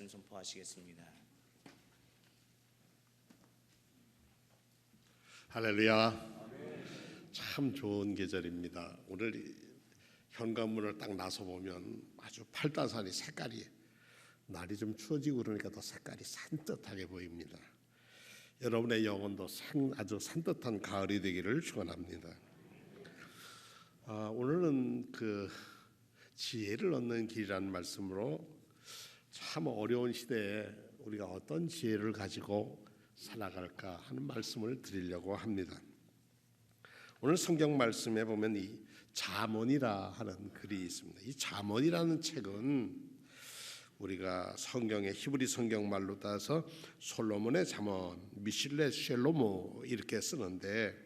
말씀 선포하시겠습니다. 할렐루야. 참 좋은 계절입니다. 오늘 현관문을 딱 나서 보면 아주 팔다산이 색깔이, 날이 좀 추워지고 그러니까 더 색깔이 산뜻하게 보입니다. 여러분의 영혼도 아주 산뜻한 가을이 되기를 축원합니다. 오늘은 그 지혜를 얻는 길이라는 말씀으로 참 어려운 시대에 우리가 어떤 지혜를 가지고 살아갈까 하는 말씀을 드리려고 합니다. 오늘 성경 말씀에 보면 이 잠언이라 하는 글이 있습니다. 이 잠언이라는 책은 우리가 성경의 히브리 성경 말로 따서 솔로몬의 잠언, 미실레 쉘로모 이렇게 쓰는데,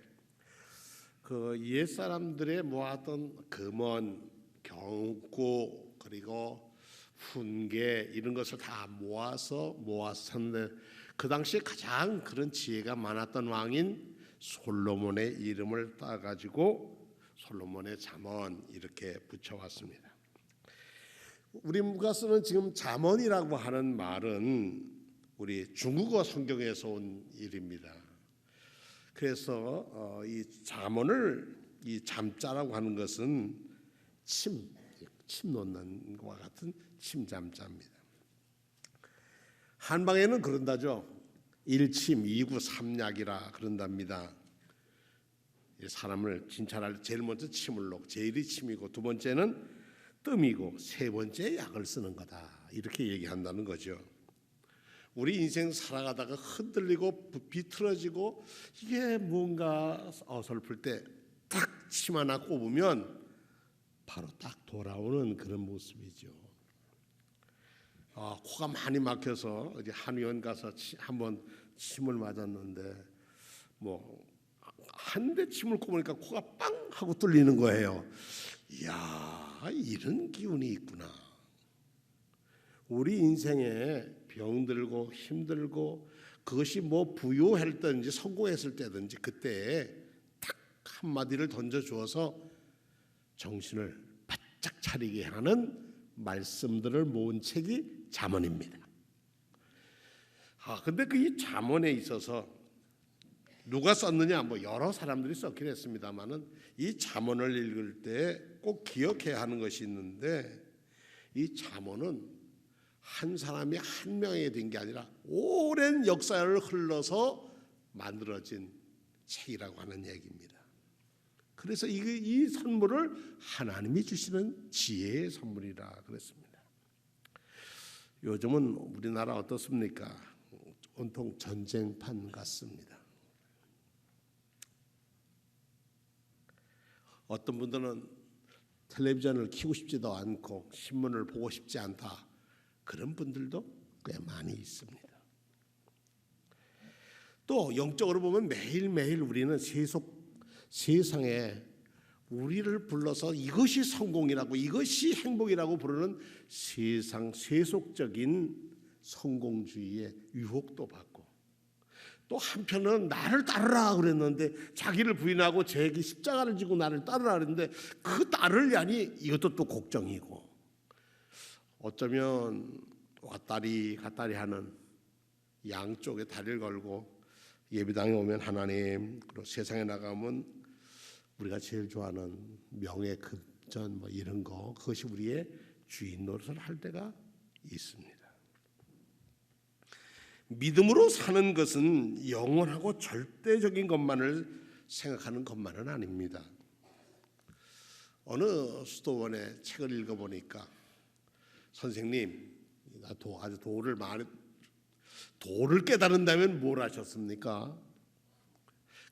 그 옛 사람들의 모았던 금언, 경고 그리고 훈계 이런 것을 다 모아서 썼는데, 그 당시에 가장 그런 지혜가 많았던 왕인 솔로몬의 이름을 따가지고 솔로몬의 잠언 이렇게 붙여왔습니다. 우리가 쓰는 지금 잠언이라고 하는 말은 우리 중국어 성경에서 온 일입니다. 그래서 이 잠언을, 이 잠자라고 하는 것은 침 놓는 것과 같은 침잠자입니다. 한방에는 그런다죠. 1침, 2구, 3약이라 그런답니다. 사람을 진찰할 때 제일 먼저 침을 놓고, 제일이 침이고 두 번째는 뜸이고 세 번째 약을 쓰는 거다, 이렇게 얘기한다는 거죠. 우리 인생 살아가다가 흔들리고 비틀어지고 이게 뭔가 어설플 때 딱 침 하나 꼽으면 바로 딱 돌아오는 그런 모습이죠. 코가 많이 막혀서 어디 한의원 가서 한번 침을 맞았는데 한 대 침을 꼽으니까 코가 빵 하고 뚫리는 거예요. 이야, 이런 기운이 있구나. 우리 인생에 병들고 힘들고 그것이 부유했든지 성공했을 때든지 그때 딱 한마디를 던져주어서 정신을 바짝 차리게 하는 말씀들을 모은 책이 잠언입니다. 근데 그 이 잠언에 있어서 누가 썼느냐, 여러 사람들이 썼긴 했습니다만은 이 잠언을 읽을 때 꼭 기억해야 하는 것이 있는데, 이 잠언은 한 사람이 한 명이 된 게 아니라 오랜 역사를 흘러서 만들어진 책이라고 하는 얘기입니다. 그래서 이 선물을 하나님이 주시는 지혜의 선물이라 그랬습니다. 요즘은 우리나라 어떻습니까? 온통 전쟁판 같습니다. 어떤 분들은 텔레비전을 켜고 싶지도 않고 신문을 보고 싶지 않다, 그런 분들도 꽤 많이 있습니다. 또 영적으로 보면 매일매일 우리는 세상에 우리를 불러서 이것이 성공이라고, 이것이 행복이라고 부르는 세상 세속적인 성공주의의 유혹도 받고, 또 한편은 나를 따르라 그랬는데 자기를 부인하고 제기 십자가를 지고 나를 따르라 그랬는데 그 따르려니 이것도 또 걱정이고, 어쩌면 왔다리 갔다리 하는 양쪽에 다리를 걸고 예배당에 오면 하나님, 그리고 세상에 나가면 우리가 제일 좋아하는 명예 급전 이런 거, 그것이 우리의 주인 노릇을 할 때가 있습니다. 믿음으로 사는 것은 영원하고 절대적인 것만을 생각하는 것만은 아닙니다. 어느 수도원의 책을 읽어보니까 선생님, 아주 도를 깨달은다면 뭘 하셨습니까?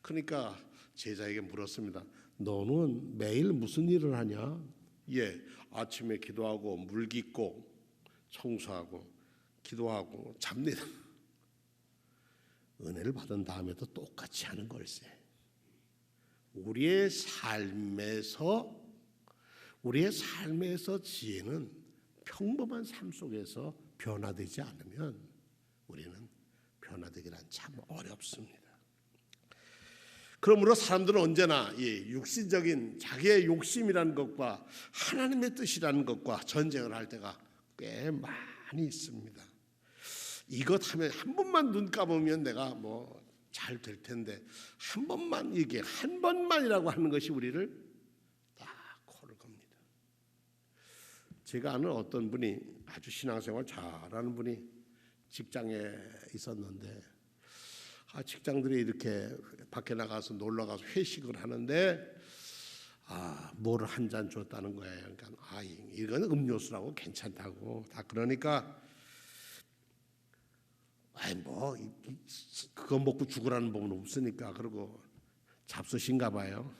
그러니까 제자에게 물었습니다. 너는 매일 무슨 일을 하냐? 아침에 기도하고 물 깃고 청소하고 기도하고 잡니다. 은혜를 받은 다음에도 똑같이 하는 걸세. 우리의 삶에서 지혜는 평범한 삶 속에서 변화되지 않으면 우리는 변화되기란 참 어렵습니다. 그러므로 사람들은 언제나 육신적인 자기의 욕심이라는 것과 하나님의 뜻이라는 것과 전쟁을 할 때가 꽤 많이 있습니다. 이것 하면 한 번만 눈 감으면 내가 뭐 잘 될 텐데 한 번만 이게 한 번만이라고 하는 것이 우리를 딱 코를 겁니다. 제가 아는 어떤 분이 아주 신앙생활 잘하는 분이 직장에 있었는데 직장들이 이렇게 밖에 나가서 놀러 가서 회식을 하는데 뭐를 한 잔 줬다는 거예요. 그러니까 이건 음료수라고 괜찮다고 다 그러니까 뭐 그거 먹고 죽으라는 법은 없으니까 그러고 잡수신가 봐요.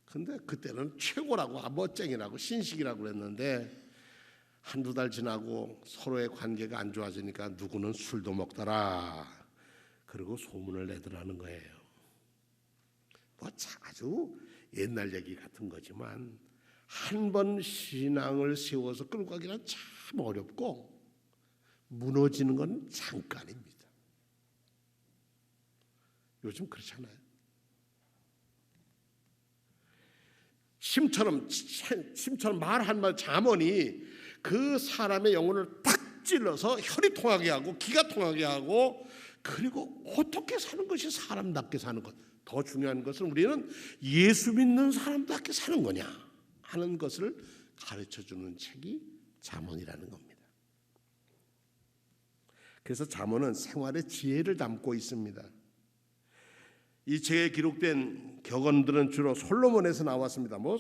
근데 그때는 최고라고 멋쟁이라고 신식이라고 그랬는데 한두 달 지나고 서로의 관계가 안 좋아지니까 누구는 술도 먹더라. 그리고 소문을 내더라는 거예요. 뭐 아주 옛날 얘기 같은 거지만 한 번 신앙을 세워서 끌고 가기는 참 어렵고 무너지는 건 잠깐입니다. 요즘 그렇잖아요. 심처럼 말 한마디 잠언이 그 사람의 영혼을 딱 찔러서 혈이 통하게 하고 기가 통하게 하고 그리고 어떻게 사는 것이 사람답게 사는 것. 더 중요한 것은 우리는 예수 믿는 사람답게 사는 거냐 하는 것을 가르쳐주는 책이 잠언이라는 겁니다. 그래서 잠언은 생활의 지혜를 담고 있습니다. 이 책에 기록된 격언들은 주로 솔로몬에서 나왔습니다. 뭐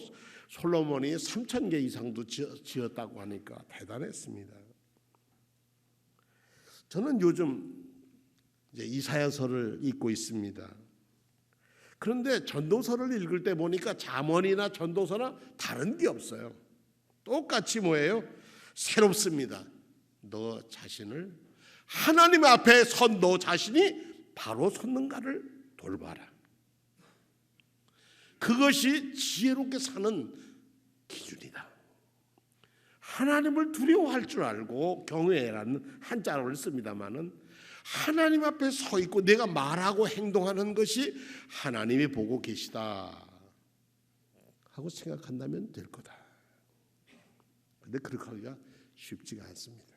솔로몬이 3,000개 이상도 지었다고 하니까 대단했습니다. 저는 요즘 이제 이사야서를 읽고 있습니다. 그런데 전도서를 읽을 때 보니까 잠언이나 전도서나 다른 게 없어요. 똑같이 뭐예요? 새롭습니다. 너 자신을 하나님 앞에 선 너 자신이 바로 섰는가를 돌봐라. 그것이 지혜롭게 사는 기준이다. 하나님을 두려워할 줄 알고 경외라는 한자어를 씁니다마는 하나님 앞에 서 있고 내가 말하고 행동하는 것이 하나님이 보고 계시다 하고 생각한다면 될 거다. 그런데 그렇게 하기가 쉽지가 않습니다.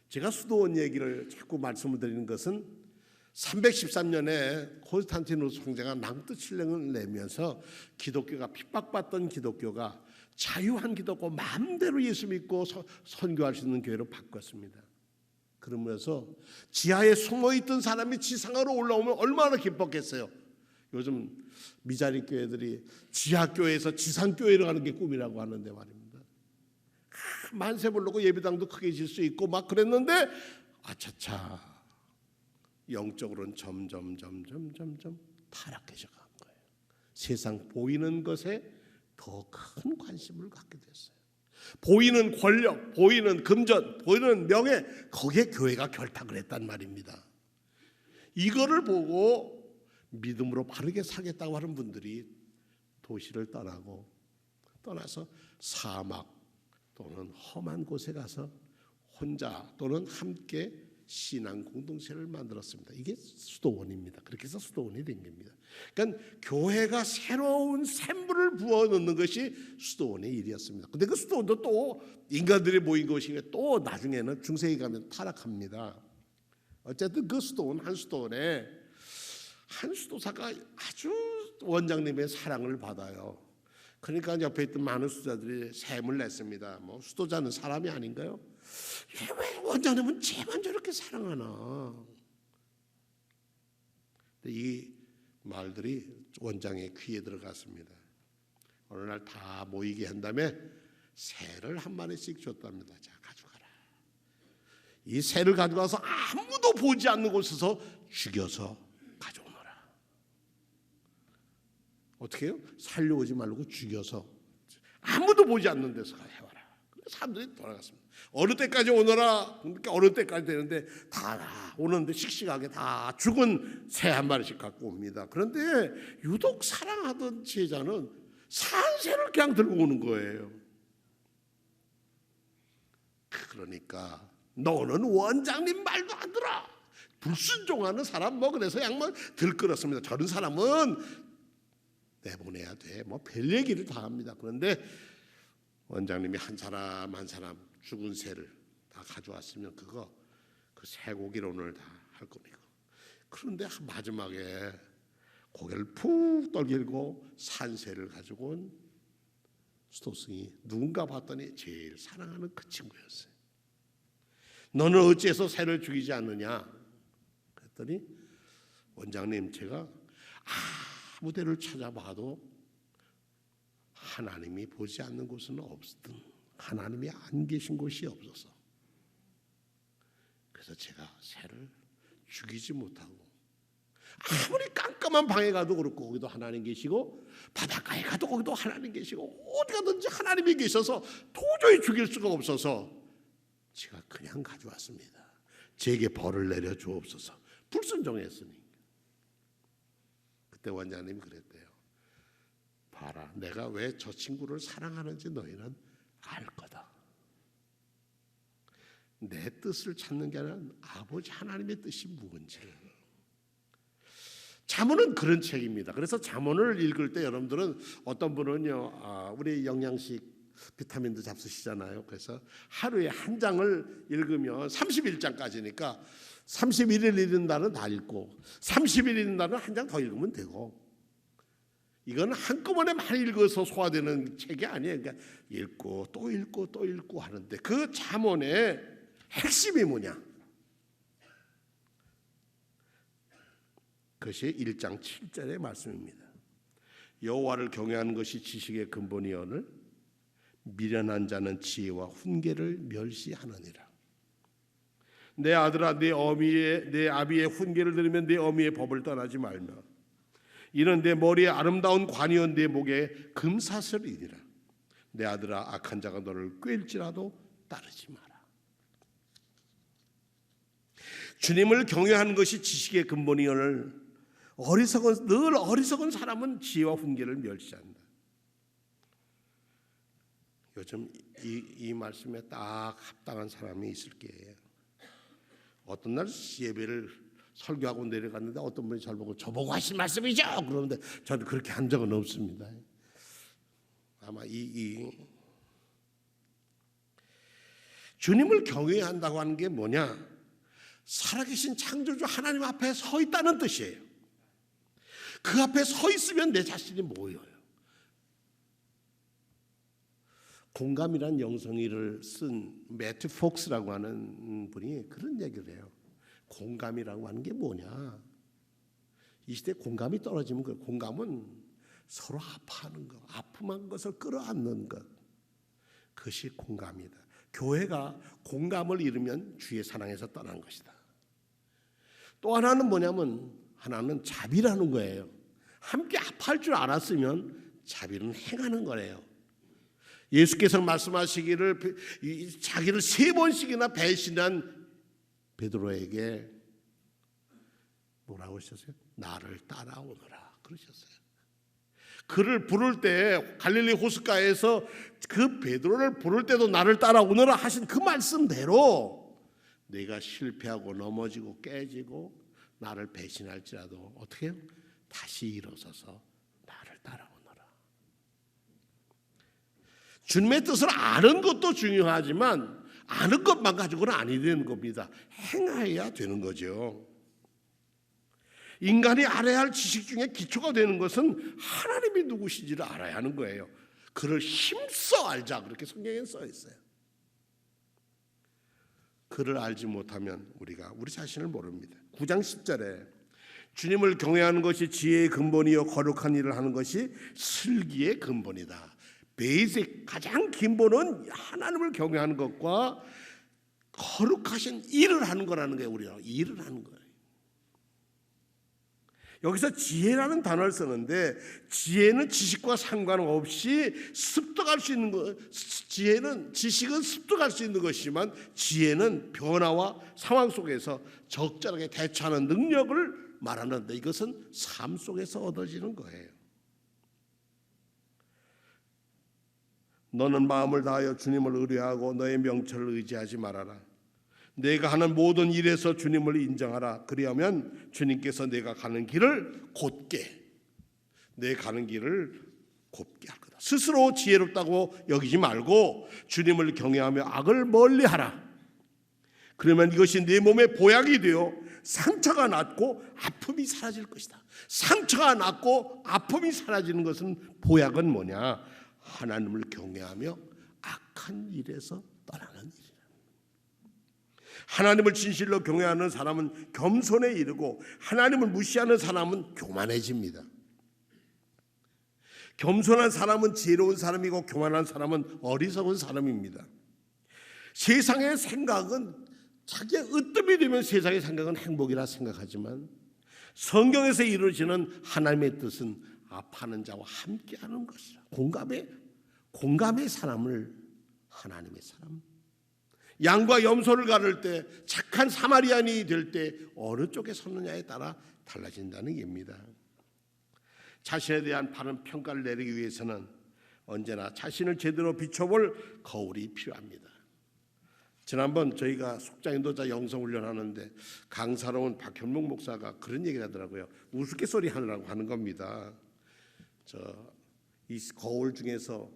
제가 수도원 얘기를 자꾸 말씀을 드리는 것은 313년에 콘스탄티누스 황제가 낭떠칠령을 내면서 기독교가 핍박받던 기독교가 자유한 기독교 마음대로 예수 믿고 선교할 수 있는 교회로 바꿨습니다. 그러면서 지하에 숨어있던 사람이 지상으로 올라오면 얼마나 기뻤겠어요. 요즘 미자리 교회들이 지하교회에서 지상교회로 가는 게 꿈이라고 하는데 말입니다. 만세 부르고 예배당도 크게 질 수 있고 막 그랬는데 아차차 영적으로는 점점 타락해져 간 거예요. 세상 보이는 것에 더 큰 관심을 갖게 됐어요. 보이는 권력, 보이는 금전, 보이는 명예, 거기에 교회가 결탁을 했단 말입니다. 이거를 보고 믿음으로 바르게 살겠다고 하는 분들이 도시를 떠나서 사막 또는 험한 곳에 가서 혼자 또는 함께 신앙 공동체를 만들었습니다. 이게 수도원입니다. 그렇게 해서 수도원이 된 겁니다. 그러니까 교회가 새로운 샘물을 부어 넣는 것이 수도원의 일이었습니다. 근데 그 수도원도 또 인간들이 모인 것이며 또 나중에는 중세기 가면 타락합니다. 어쨌든 그 수도원 한 수도원에 한 수도사가 아주 원장님의 사랑을 받아요. 그러니까 옆에 있던 많은 수도자들이 셈을 냈습니다. 뭐 수도자는 사람이 아닌가요? 왜 원장님은 쟤만 저렇게 사랑하나? 이 말들이 원장의 귀에 들어갔습니다. 어느 날 다 모이게 한 다음에 새를 한 마리씩 줬답니다. 자, 가져가라. 이 새를 가져가서 아무도 보지 않는 곳에서 죽여서 가져오너라. 어떻게 해요? 살려오지 말고 죽여서 아무도 보지 않는 데서 해와라. 사람들이 돌아갔습니다. 어느 때까지 오너라. 그러니까 어느 때까지 되는데 다 오는데 씩씩하게 다 죽은 새 한 마리씩 갖고 옵니다. 그런데 유독 사랑하던 제자는 산 새를 그냥 들고 오는 거예요. 그러니까 너는 원장님 말도 안 들어. 불순종하는 사람 뭐 그래서 양말 들끓었습니다. 저런 사람은 내보내야 돼. 뭐 별 얘기를 다 합니다. 그런데 원장님이 한 사람 한 사람 죽은 새를 다 가져왔으면 그 쇠고기를 오늘 다 할 겁니다. 그런데 마지막에 고개를 푹 떨기고 산새를 가지고 온 수도승이 누군가 봤더니 제일 사랑하는 그 친구였어요. 너는 어찌해서 새를 죽이지 않느냐? 그랬더니 원장님, 제가 아무 데를 찾아봐도 하나님이 보지 않는 곳은 없었든 하나님이 안 계신 곳이 없어서 그래서 제가 새를 죽이지 못하고 아무리 깜깜한 방에 가도 그렇고 거기도 하나님 계시고 바닷가에 가도 거기도 하나님 계시고 어디 가든지 하나님이 계셔서 도저히 죽일 수가 없어서 제가 그냥 가져왔습니다. 제게 벌을 내려 주옵소서. 불순종했으니. 그때 원장님이 그랬대요. 봐라, 내가 왜 저 친구를 사랑하는지 너희는 알 거다. 내 뜻을 찾는 게 아니라 아버지 하나님의 뜻이 무언지. 잠언은 그런 책입니다. 그래서 잠언을 읽을 때 여러분들은 어떤 분은요, 우리 영양식 비타민도 잡수시잖아요. 그래서 하루에 한 장을 읽으면 31장까지니까 31일 읽는 날은 다 읽고 30일 읽는 날은 한 장 더 읽으면 되고, 이건 한꺼번에 많이 읽어서 소화되는 책이 아니에요. 그러니까 읽고 또 읽고 또 읽고 하는데 그 잠언의 핵심이 뭐냐? 그것이 1장 7절의 말씀입니다. 여호와를 경외하는 것이 지식의 근본이오늘 미련한 자는 지혜와 훈계를 멸시하느니라. 내 아들아, 내 아비의 훈계를 들으면 내 어미의 법을 떠나지 말며 이는 내 머리에 아름다운 관이요 내 목에 금사슬이니라. 내 아들아, 악한 자가 너를 꾀일지라도 따르지 마라. 주님을 경외하는 것이 지식의 근본이오늘 늘 어리석은 사람은 지혜와 훈계를 멸시한다. 요즘 이 말씀에 딱 합당한 사람이 있을 거예요. 어떤 날 예배를 설교하고 내려갔는데 어떤 분이 저를 보고 저보고 하신 말씀이죠? 그러는데 저는 그렇게 한 적은 없습니다. 아마 주님을 경외한다고 하는 게 뭐냐? 살아계신 창조주 하나님 앞에 서 있다는 뜻이에요. 그 앞에 서 있으면 내 자신이 모여요. 공감이란 영성이를 쓴 매튜 폭스라고 하는 분이 그런 얘기를 해요. 공감이라고 하는 게 뭐냐? 이 시대에 공감이 떨어지면 그 공감은 서로 아파하는 것, 아픔한 것을 끌어안는 것, 그것이 공감이다. 교회가 공감을 잃으면 주의 사랑에서 떠난 것이다. 또 하나는 뭐냐면 하나는 자비라는 거예요. 함께 아파할 줄 알았으면 자비는 행하는 거래요. 예수께서 말씀하시기를 자기를 3번씩이나 배신한 베드로에게 뭐라고 하셨어요? 나를 따라오너라 그러셨어요. 그를 부를 때 갈릴리 호숫가에서 그 베드로를 부를 때도 나를 따라오너라 하신 그 말씀대로 내가 실패하고 넘어지고 깨지고 나를 배신할지라도 어떻게 해요? 다시 일어서서 나를 따라오너라. 주님의 뜻을 아는 것도 중요하지만 아는 것만 가지고는 아니 되는 겁니다. 행해야 되는 거죠. 인간이 알아야 할 지식 중에 기초가 되는 것은 하나님이 누구신지를 알아야 하는 거예요. 그를 힘써 알자 그렇게 성경에 써 있어요. 그를 알지 못하면 우리가 우리 자신을 모릅니다. 9장 10절에 주님을 경외하는 것이 지혜의 근본이요 거룩한 일을 하는 것이 슬기의 근본이다. 베이직 가장 기본은 하나님을 경외하는 것과 거룩하신 일을 하는 거라는 거예요. 우리가 일을 하는 거예요. 여기서 지혜라는 단어를 쓰는데 지혜는 지식과 상관없이 습득할 수 있는 것, 지식은 습득할 수 있는 것이지만 지혜는 변화와 상황 속에서 적절하게 대처하는 능력을 말하는데 이것은 삶 속에서 얻어지는 거예요. 너는 마음을 다하여 주님을 의뢰하고 너의 명철을 의지하지 말아라. 내가 하는 모든 일에서 주님을 인정하라. 그리하면 주님께서 내가 가는 길을 곧게 할 거다. 스스로 지혜롭다고 여기지 말고 주님을 경외하며 악을 멀리하라. 그러면 이것이 내 몸의 보약이 되어 상처가 낫고 아픔이 사라질 것이다. 상처가 낫고 아픔이 사라지는 것은 보약은 뭐냐? 하나님을 경외하며 악한 일에서 떠나는 일이다. 하나님을 진실로 경외하는 사람은 겸손에 이르고 하나님을 무시하는 사람은 교만해집니다. 겸손한 사람은 지혜로운 사람이고 교만한 사람은 어리석은 사람입니다. 세상의 생각은 자기의 으뜸이 되면 세상의 생각은 행복이라 생각하지만 성경에서 이루어지는 하나님의 뜻은 아파하는 자와 함께하는 것이라. 공감의 사람을 하나님의 사람. 양과 염소를 가를 때 착한 사마리아인이 될 때 어느 쪽에 섰느냐에 따라 달라진다는 얘기입니다. 자신에 대한 바른 평가를 내리기 위해서는 언제나 자신을 제대로 비춰볼 거울이 필요합니다. 지난번 저희가 속장인도자 영성훈련하는데 강사로 온 박현목 목사가 그런 얘기를 하더라고요. 우스갯소리 하느라고 하는 겁니다. 이 거울 중에서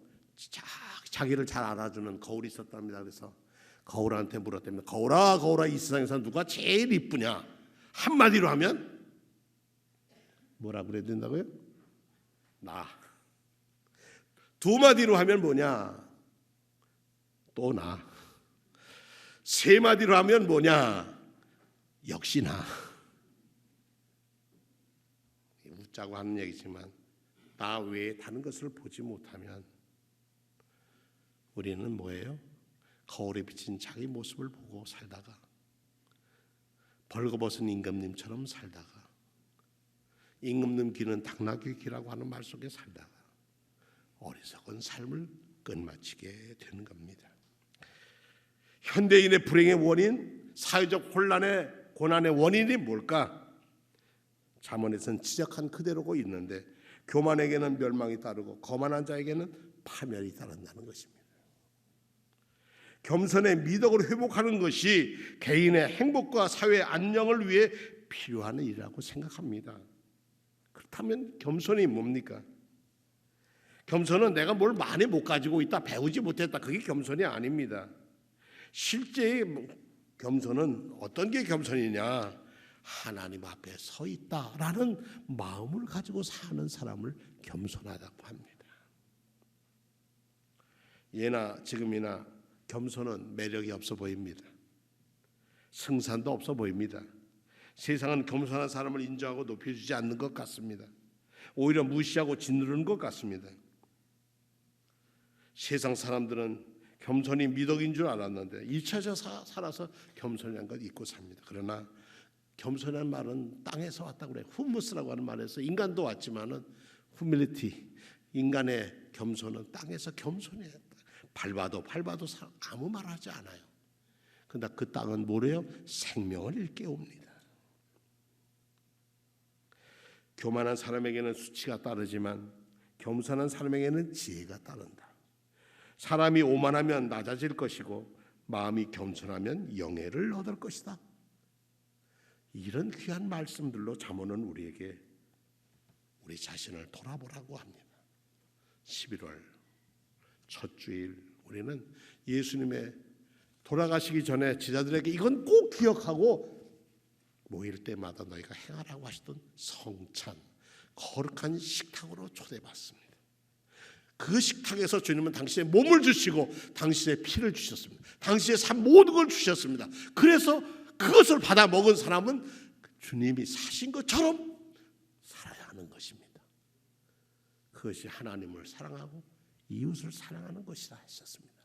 자기를 잘 알아주는 거울이 있었답니다. 그래서 거울한테 물었답니다. 거울아 이 세상에서 누가 제일 이쁘냐? 한마디로 하면 뭐라 그래야 된다고요? 나. 두 마디로 하면 뭐냐? 또 나. 세 마디로 하면 뭐냐? 역시 나. 웃자고 하는 얘기지만 나 외에 다른 것을 보지 못하면 우리는 뭐예요? 거울에 비친 자기 모습을 보고 살다가 벌거벗은 임금님처럼 살다가 임금님 귀는 당나귀 귀라고 하는 말 속에 살다가 어리석은 삶을 끝마치게 되는 겁니다. 현대인의 불행의 원인, 사회적 혼란의 고난의 원인이 뭘까? 잠언에서는 지적한 그대로고 있는데 교만에게는 멸망이 따르고 거만한 자에게는 파멸이 따른다는 것입니다. 겸손의 미덕을 회복하는 것이 개인의 행복과 사회의 안녕을 위해 필요한 일이라고 생각합니다. 그렇다면 겸손이 뭡니까? 겸손은 내가 뭘 많이 못 가지고 있다, 배우지 못했다, 그게 겸손이 아닙니다. 실제 겸손은 어떤 게 겸손이냐? 하나님 앞에 서 있다라는 마음을 가지고 사는 사람을 겸손하다고 합니다. 예나 지금이나 겸손은 매력이 없어 보입니다. 승산도 없어 보입니다. 세상은 겸손한 사람을 인정하고 높여주지 않는 것 같습니다. 오히려 무시하고 짓누르는 것 같습니다. 세상 사람들은 겸손이 미덕인 줄 알았는데 잊혀져 살아서 겸손이라는 걸 잊고 삽니다. 그러나 겸손이라는 말은 땅에서 왔다고 그래요. 후무스라고 하는 말에서 인간도 왔지만은 후밀리티, 인간의 겸손은 땅에서 겸손해야 돼. 밟아도 아무 말 하지 않아요. 그러나 그 땅은 뭐래요? 생명을 일깨웁니다. 교만한 사람에게는 수치가 따르지만 겸손한 사람에게는 지혜가 따른다. 사람이 오만하면 낮아질 것이고 마음이 겸손하면 영예를 얻을 것이다. 이런 귀한 말씀들로 잠언은 우리에게 우리 자신을 돌아보라고 합니다. 11월 첫 주일 우리는 예수님의 돌아가시기 전에 제자들에게 이건 꼭 기억하고 모일 때마다 너희가 행하라고 하시던 성찬, 거룩한 식탁으로 초대받습니다. 그 식탁에서 주님은 당신의 몸을 주시고 당신의 피를 주셨습니다. 당신의 삶 모든 걸 주셨습니다. 그래서 그것을 받아 먹은 사람은 주님이 사신 것처럼 살아야 하는 것입니다. 그것이 하나님을 사랑하고 이웃을 사랑하는 것이다 하셨습니다.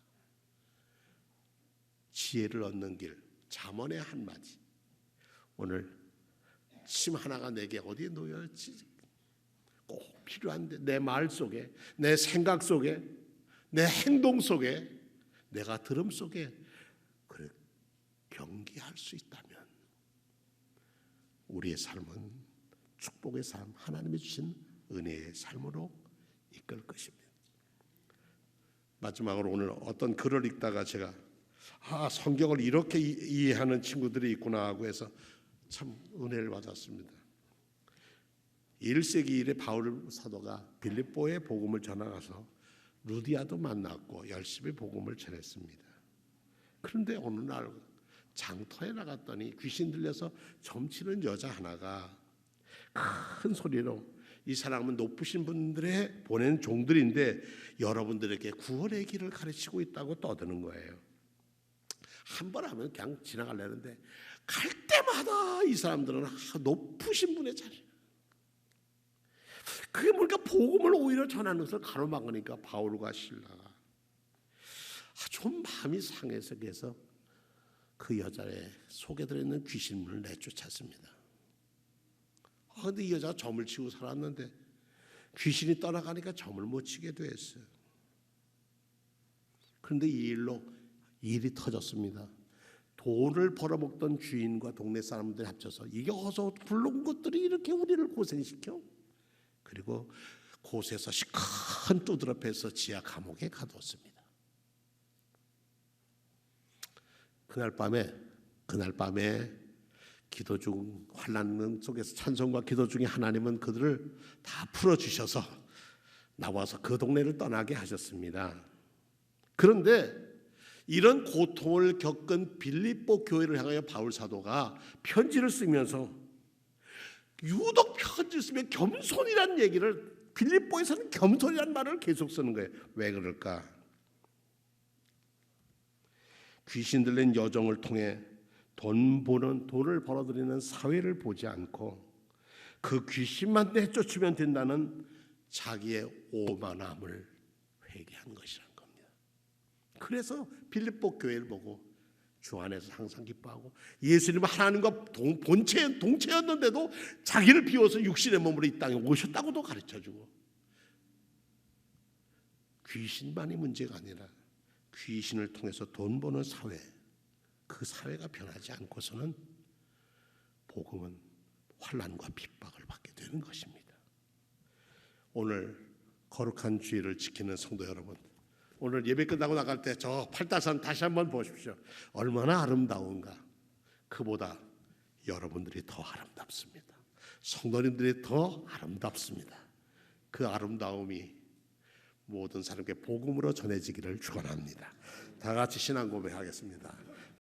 지혜를 얻는 길, 잠언의 한마디. 오늘 침 하나가 내게 어디에 놓여있지? 꼭 필요한데 내 말 속에, 내 생각 속에, 내 행동 속에, 내가 들음 속에 그래 경계할 수 있다면 우리의 삶은 축복의 삶, 하나님이 주신 은혜의 삶으로 이끌 것입니다. 마지막으로 오늘 어떤 글을 읽다가 제가 성경을 이렇게 이해하는 친구들이 있구나 하고 해서 참 은혜를 받았습니다. 1세기 일에 바울 사도가 빌립보에 복음을 전하가서 루디아도 만났고 열심히 복음을 전했습니다. 그런데 어느 날 장터에 나갔더니 귀신 들려서 점치는 여자 하나가 큰 소리로 이 사람은 높으신 분들의 보낸 종들인데 여러분들에게 구원의 길을 가르치고 있다고 떠드는 거예요. 한 번 하면 그냥 지나가려는데 갈 때마다 이 사람들은 높으신 분의 자리. 그게 뭔가 복음을 오히려 전하는 것을 가로막으니까 바울과 신라가 좀 마음이 상해서 그래서 그 여자의 속에 들어있는 귀신을 내쫓았습니다. 그런데 이 여자가 점을 치고 살았는데 귀신이 떠나가니까 점을 못 치게 됐어요. 그런데 이 일로 일이 터졌습니다. 돈을 벌어먹던 주인과 동네 사람들이 합쳐서 이게 어서 굴러온 것들이 이렇게 우리를 고생시켜? 그리고 곳에서 시큰 두드러패서 지하 감옥에 가두었습니다. 그날 밤에 기도 중 환난 속에서 찬송과 기도 중에 하나님은 그들을 다 풀어주셔서 나와서 그 동네를 떠나게 하셨습니다. 그런데 이런 고통을 겪은 빌립보 교회를 향하여 바울 사도가 편지를 쓰면서 유독 편지를 쓰면 겸손이라는 얘기를 빌립보에서는 겸손이라는 말을 계속 쓰는 거예요. 왜 그럴까? 귀신 들린 여정을 통해 돈을 벌어들이는 사회를 보지 않고 그 귀신만 내쫓으면 된다는 자기의 오만함을 회개한 것이란 겁니다. 그래서 빌립보 교회를 보고 주 안에서 항상 기뻐하고 예수님은 하나님과 동체였는데도 자기를 비워서 육신의 몸으로 이 땅에 오셨다고도 가르쳐주고 귀신만이 문제가 아니라 귀신을 통해서 돈 버는 사회, 그 사회가 변하지 않고서는 복음은 환난과 핍박을 받게 되는 것입니다. 오늘 거룩한 주일을 지키는 성도 여러분, 오늘 예배 끝나고 나갈 때 저 팔다산 다시 한번 보십시오. 얼마나 아름다운가. 그보다 여러분들이 더 아름답습니다. 성도님들이 더 아름답습니다. 그 아름다움이 모든 사람에게 복음으로 전해지기를 축원합니다. 다 같이 신앙 고백하겠습니다.